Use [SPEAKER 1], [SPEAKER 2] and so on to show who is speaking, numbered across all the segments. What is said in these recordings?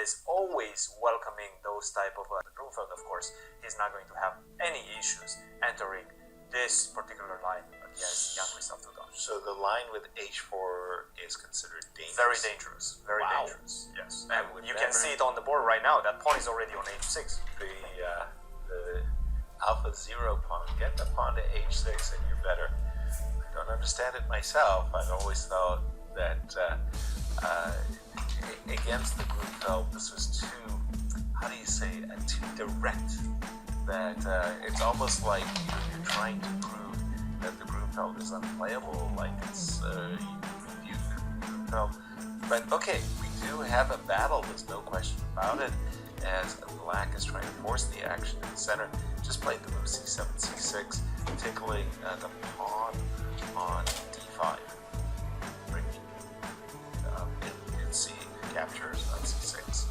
[SPEAKER 1] is always welcoming those type of Grunfeld, of course, he's not going to have any issues entering this particular line against Jan-Krzysztof Duda.
[SPEAKER 2] So the line with h4 is considered dangerous?
[SPEAKER 1] Very dangerous, very
[SPEAKER 2] Wow.
[SPEAKER 1] dangerous, yes. And you can see it on the board right now, that pawn is already on h6.
[SPEAKER 2] The alpha 0 pawn, get the pawn to h6 and you're better. I don't understand it myself. I've always thought that against the Grunfeld, this was too, how do you say, too direct. That it's almost like you're trying to prove that the Grunfeld is unplayable, like it's you the Grunfeld. But okay, we do have a battle, there's no question about it, as Black is trying to force the action in the center. Just played the move c7, c6, tickling the pawn on d5. Bringing in c captures on c6.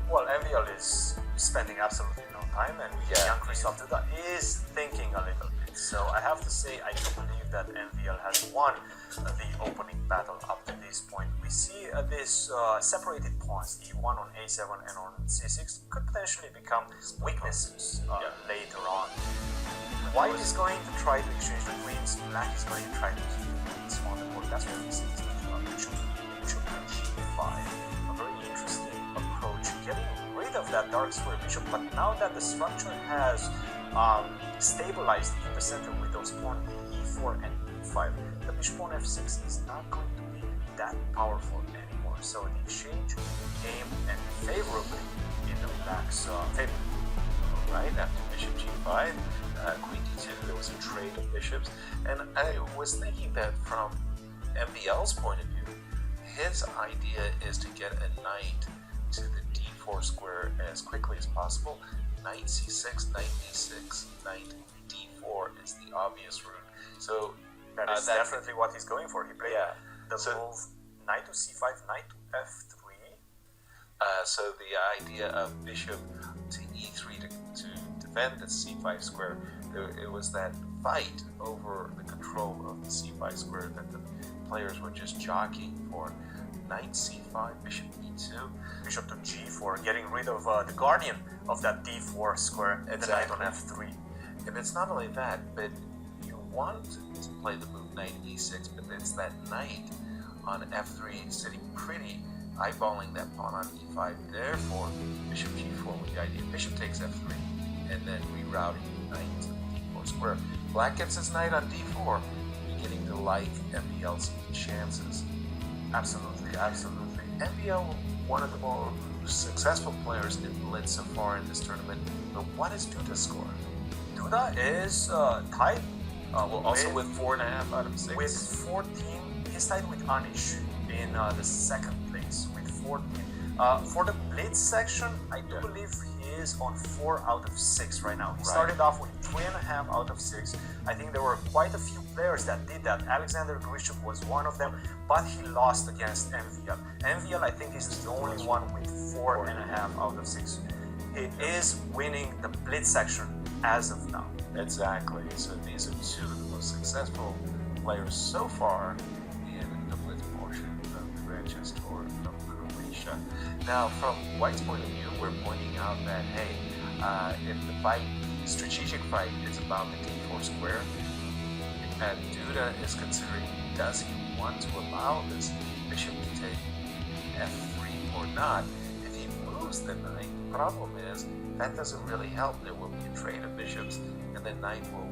[SPEAKER 1] Well, MVL is spending absolutely no time, and Jan-Krzysztof Duda is thinking a little bit. So I have to say, I do believe that MVL has won the opening battle up to this point. We see this separated pawns, e1 on a7 and on c6, could potentially become weaknesses later on. White is going to try to exchange the queens, Black is going to try to keep the queens on the board. That's what we see. Bishop g5. A very interesting approach, getting rid of that dark square bishop, but now that the structure has stabilized in the center with those pawns e4 and e5, the bishop on f6 is not going to be that powerful anymore. So the exchange came and favorably in the Black's favor.
[SPEAKER 2] Right after bishop g5, queen d2, there was a trade of bishops, and I was thinking that from MVL's point of view, his idea is to get a knight to the d4 square as quickly as possible. Knight c6, knight d6, knight d4 is the obvious route. So
[SPEAKER 1] that is definitely what he's going for. He played the move knight to c5, knight to f3.
[SPEAKER 2] So the idea of bishop to e3 to defend the c5 square, it was that fight over the control of the c5 square that the players were just jockeying for. Knight c5, bishop e2,
[SPEAKER 1] bishop to g4, getting rid of the guardian of that d4 square, and the knight on f3.
[SPEAKER 2] And it's not only that, but you want to play the move knight e6, but it's that knight on f3 sitting pretty, eyeballing that pawn on e5. Therefore, bishop g4 with the idea bishop takes f3, and then rerouting the knight to the d4 square. Black gets his knight on d4, beginning to like MVL's chances.
[SPEAKER 1] Absolutely, absolutely.
[SPEAKER 2] MVL, one of the more successful players in Blitz so far in this tournament, but what is Duda's score?
[SPEAKER 1] Duda is tied.
[SPEAKER 2] Also with 4.5 out of 6.
[SPEAKER 1] With 14, he's tied with Anish in the second place with 14. For the Blitz section, I do believe he is on 4 out of 6 right now. He started off with 3.5 out of 6. I think there were quite a few players that did that. Alexander Grisham was one of them, but he lost against MVL. MVL, I think, is the only one with 4.5 out of 6. He is winning the Blitz section as of now.
[SPEAKER 2] Exactly. So these are two of the most successful players so far in the Blitz portion of the Grand Chess Tour from Croatia. Now, from White's point of view, we're pointing out that, hey, if the strategic fight is about the d4 square, and Duda is considering, does he want to allow this bishop to take f3 or not? If he moves the knight, the problem is that doesn't really help. There will be a trade of bishops, and the knight will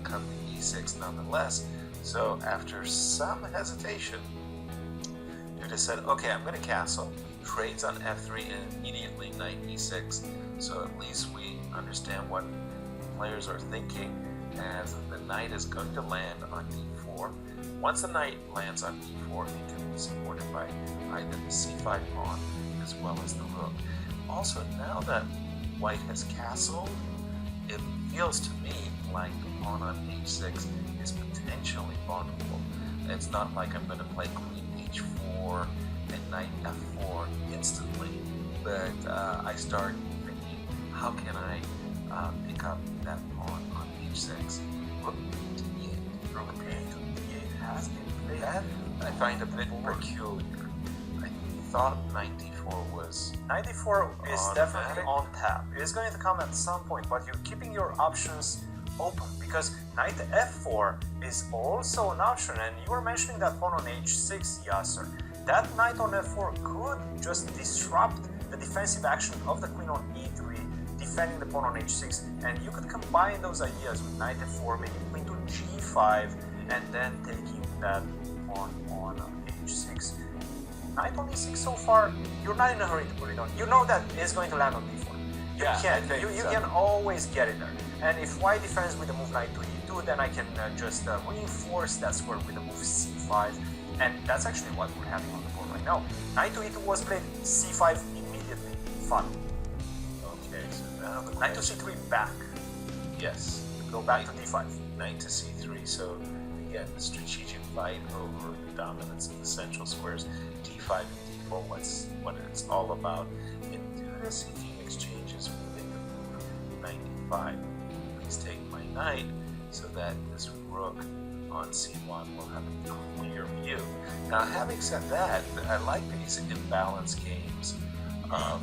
[SPEAKER 2] come to e6 nonetheless. So after some hesitation, Duda said, okay, I'm going to castle. Trades on f3 and immediately knight e6. So at least we understand what players are thinking, as the knight is going to land on d4. Once the knight lands on d4, it can be supported by either the c5 pawn as well as the rook. Also, now that White has castled, it feels to me like the pawn on h6 is potentially vulnerable. It's not like I'm going to play queen h4 and knight f4 instantly, but I start thinking, how can I pick up that pawn on h6? Rook to d8.
[SPEAKER 1] Rook to d8 has been
[SPEAKER 2] That I find a bit peculiar. I thought knight d4 was...
[SPEAKER 1] Knight d4 is definitely on tap. It is going to come at some point, but you're keeping your options open because knight f4 is also an option, and you were mentioning that pawn on h6, Yasser. That knight on f4 could just disrupt the defensive action of the queen on e3, defending the pawn on h6, and you could combine those ideas with knight f4, maybe queen to g5, and then taking that pawn on h6. Knight on e6 so far, you're not in a hurry to put it on. You know that it's going to land on d4. You can always get it there. And if white defends with the move knight to e2, then I can just reinforce that square with the move c5. And that's actually what we're having on the board right now. Knight to e2 was played, c5 immediately. Fun.
[SPEAKER 2] Okay, so now the
[SPEAKER 1] knight to c3 back.
[SPEAKER 2] Yes.
[SPEAKER 1] Go back to d5.
[SPEAKER 2] Knight to c3, so again, the strategic fight over the dominance of the central squares, d5 and d4, what it's all about. And Duda seeking exchanges within the move knight d5. Please take my knight so that this rook on c1 will have a clear view. Now, having said that, I like these imbalanced games of...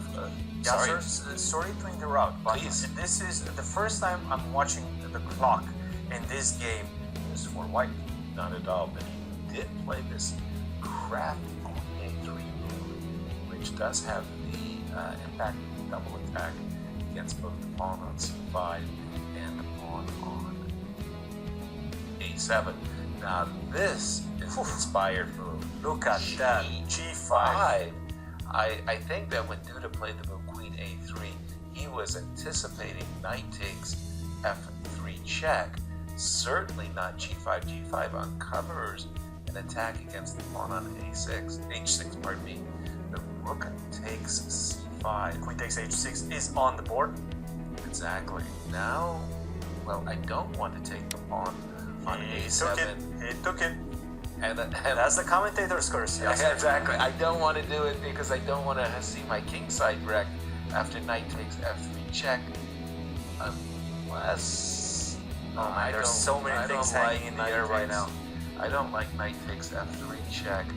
[SPEAKER 1] sorry to interrupt, but
[SPEAKER 2] please.
[SPEAKER 1] This is the first time I'm watching the clock in this game is for white.
[SPEAKER 2] Not at all, but he did play this crafty queen a3 move, which does have the impact double attack against both the pawn on c5 and the pawn on a7. Now this is an inspired move.
[SPEAKER 1] Look at that, g5.
[SPEAKER 2] I think that when Duda played the move queen a3, he was anticipating knight takes f3 check. Certainly not g5. g5 uncovers an attack against the pawn on h6, pardon me. The rook takes c5.
[SPEAKER 1] Queen takes h6 is on the board.
[SPEAKER 2] Exactly. Now, well, I don't want to take the pawn on a7.
[SPEAKER 1] He took it.
[SPEAKER 2] And
[SPEAKER 1] that's the commentator's curse.
[SPEAKER 2] Yes, exactly. I don't want to do it because I don't want to see my king side wrecked after knight takes f3 check. Unless...
[SPEAKER 1] Oh man, there's so many things hanging in the air right now.
[SPEAKER 2] I don't like knight takes f3 check,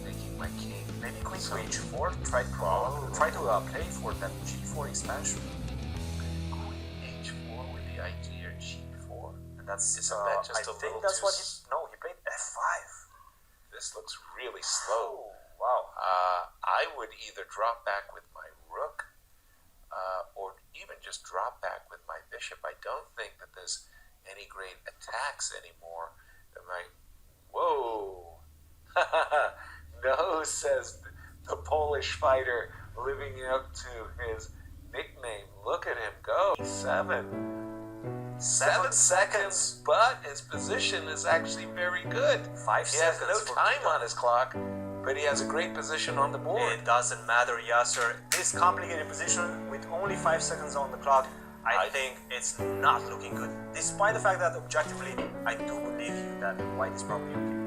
[SPEAKER 2] making my king.
[SPEAKER 1] Maybe queen to h4, try to play for that g4 expansion.
[SPEAKER 2] Queen h4 with the idea g4.
[SPEAKER 1] And that's
[SPEAKER 2] Isn't that just
[SPEAKER 1] I
[SPEAKER 2] a
[SPEAKER 1] think
[SPEAKER 2] little
[SPEAKER 1] that's
[SPEAKER 2] too
[SPEAKER 1] what he played f5.
[SPEAKER 2] This looks really slow.
[SPEAKER 1] Oh, wow.
[SPEAKER 2] I would either drop back with my rook, or even just drop back with my bishop. I don't think that there's any great attacks anymore. Whoa! No, says the Polish fighter, living up to his nickname. Look at him go. 7 seconds, but his position is actually very good. 5 seconds. He has no time on his clock, but he has a great position on the board.
[SPEAKER 1] It doesn't matter, Yasser. This complicated position with only 5 seconds on the clock, I think it's not looking good. Despite the fact that objectively, I do believe you that white is probably okay.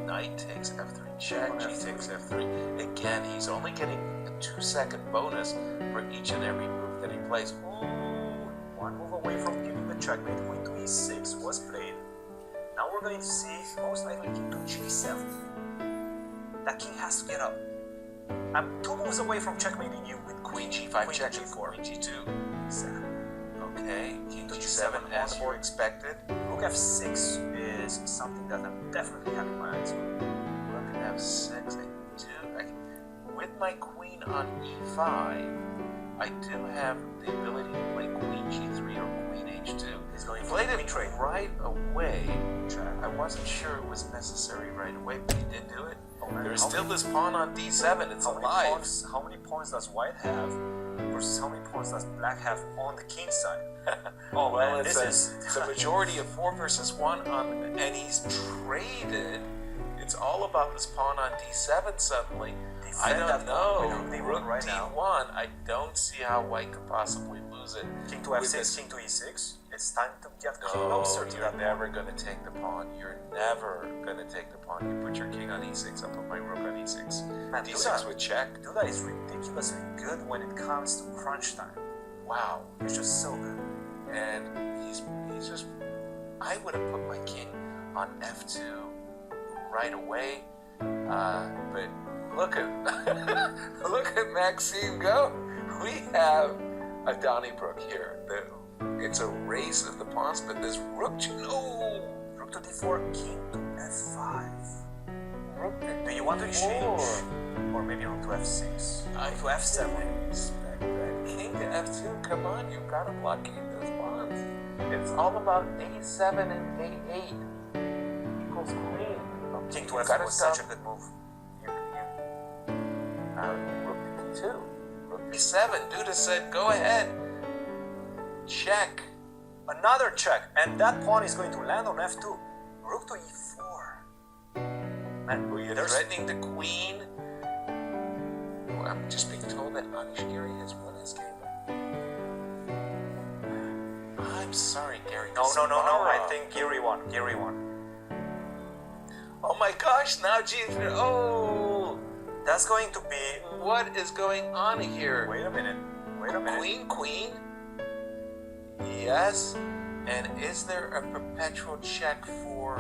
[SPEAKER 2] Knight takes f3 check, g takes f3. Again, he's only getting a 2-second bonus for each and every move that he plays.
[SPEAKER 1] Ooh, one move away from giving the checkmate. Queen to e6 was played. Now we're going to see most likely king to g7. That king has to get up. I'm 2 moves away from checkmating you with queen
[SPEAKER 2] g5
[SPEAKER 1] queen
[SPEAKER 2] check,
[SPEAKER 1] g4.
[SPEAKER 2] queen g2.
[SPEAKER 1] Exactly.
[SPEAKER 2] Okay, king to g7 as you expected.
[SPEAKER 1] Rook f6 is something that I'm definitely having my eyes on.
[SPEAKER 2] Rook f6, with my queen on e5, I do have the ability to play queen g3 or queen h2.
[SPEAKER 1] He's going
[SPEAKER 2] Played
[SPEAKER 1] for
[SPEAKER 2] it
[SPEAKER 1] trade
[SPEAKER 2] right away. I wasn't sure it was necessary right away, but he did do it. There's still this pawn on d7. It's alive.
[SPEAKER 1] How many pawns does white have versus how many pawns does black have on the king side?
[SPEAKER 2] Oh well, it's a majority of 4 versus 1 and he's traded. It's all about this pawn on d7 suddenly. I don't know. Rook
[SPEAKER 1] right
[SPEAKER 2] d1.
[SPEAKER 1] now.
[SPEAKER 2] I don't see how white could possibly lose it.
[SPEAKER 1] King to f6, king to e6. It's time to get closer to
[SPEAKER 2] you're never going to take the pawn. You're never going to take the pawn. You put your king on e6. I'll put my rook on e6.
[SPEAKER 1] Man,
[SPEAKER 2] d6 with check.
[SPEAKER 1] Duda is ridiculously good when it comes to crunch time.
[SPEAKER 2] Wow.
[SPEAKER 1] He's just so good.
[SPEAKER 2] And he's just... I would have put my king on f2 right away. But look at look at Maxime go. We have a Donnybrook here. It's a race of the pawns, but this rook to
[SPEAKER 1] Rook to d4, king to f5.
[SPEAKER 2] rook to
[SPEAKER 1] Do you want to exchange? Or maybe rook to f6? Rook to f7.
[SPEAKER 2] Expect that. King to f2. Come on, you've got to blockade those pawns. It's all about a7 and a8 equals queen.
[SPEAKER 1] King to
[SPEAKER 2] You
[SPEAKER 1] f2
[SPEAKER 2] gotta
[SPEAKER 1] was such a
[SPEAKER 2] stop-
[SPEAKER 1] good move.
[SPEAKER 2] Rook to d2. Rook e7. Duda said, go ahead. Check.
[SPEAKER 1] Another check, and that pawn is going to land on f2. Rook to e4. Man, there's
[SPEAKER 2] Threatening the queen. Well, I'm just being told that Anish Garry has won his game. I'm sorry, Garry.
[SPEAKER 1] no. I
[SPEAKER 2] Kasparov.
[SPEAKER 1] think Garry won.
[SPEAKER 2] Oh my gosh! Now G3. Oh,
[SPEAKER 1] That's going to be.
[SPEAKER 2] what is going on here?
[SPEAKER 1] Wait a minute.
[SPEAKER 2] Queen. Yes. And is there a perpetual check for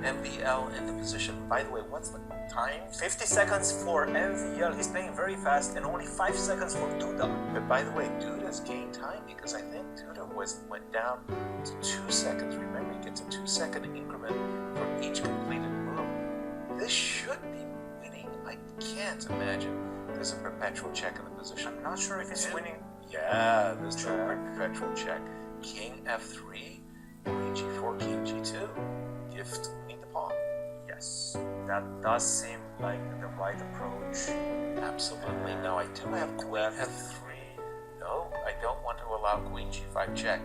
[SPEAKER 2] MVL in the position? By the way, what's the time?
[SPEAKER 1] 50 seconds for MVL. He's playing very fast, and only 5 seconds for Duda.
[SPEAKER 2] But by the way, Duda's gained time because I think Duda went down to 2 seconds. Remember, he gets a 2-second increment for each completed move. This should be winning. I can't imagine there's a perpetual check in the position.
[SPEAKER 1] I'm not sure if he's winning.
[SPEAKER 2] Yeah, there's no perpetual check. King f3, queen g4, king g2. Gift me the pawn.
[SPEAKER 1] Yes, that does seem like the right approach.
[SPEAKER 2] Absolutely. Now I do have queen f3. No, I don't want to allow queen g5 check.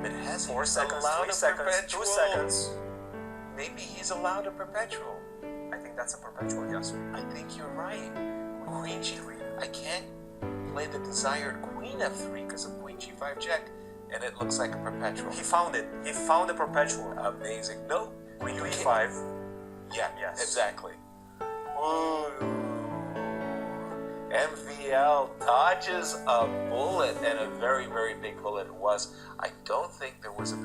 [SPEAKER 2] But has he
[SPEAKER 1] 4 seconds,
[SPEAKER 2] allowed
[SPEAKER 1] 3
[SPEAKER 2] a
[SPEAKER 1] seconds,
[SPEAKER 2] perpetual?
[SPEAKER 1] 2 seconds.
[SPEAKER 2] Maybe he's allowed a perpetual.
[SPEAKER 1] I think that's a perpetual, yes.
[SPEAKER 2] I think you're right. Queen g3. I can't play the desired queen f3 because of queen g5 check, and it looks like a perpetual.
[SPEAKER 1] He found it. He found the perpetual.
[SPEAKER 2] Amazing. No,
[SPEAKER 1] Queen to
[SPEAKER 2] you
[SPEAKER 1] e5.
[SPEAKER 2] Yeah,
[SPEAKER 1] Yes.
[SPEAKER 2] exactly. Ooh. MVL dodges a bullet, and a very, very big bullet it was. I don't think there was a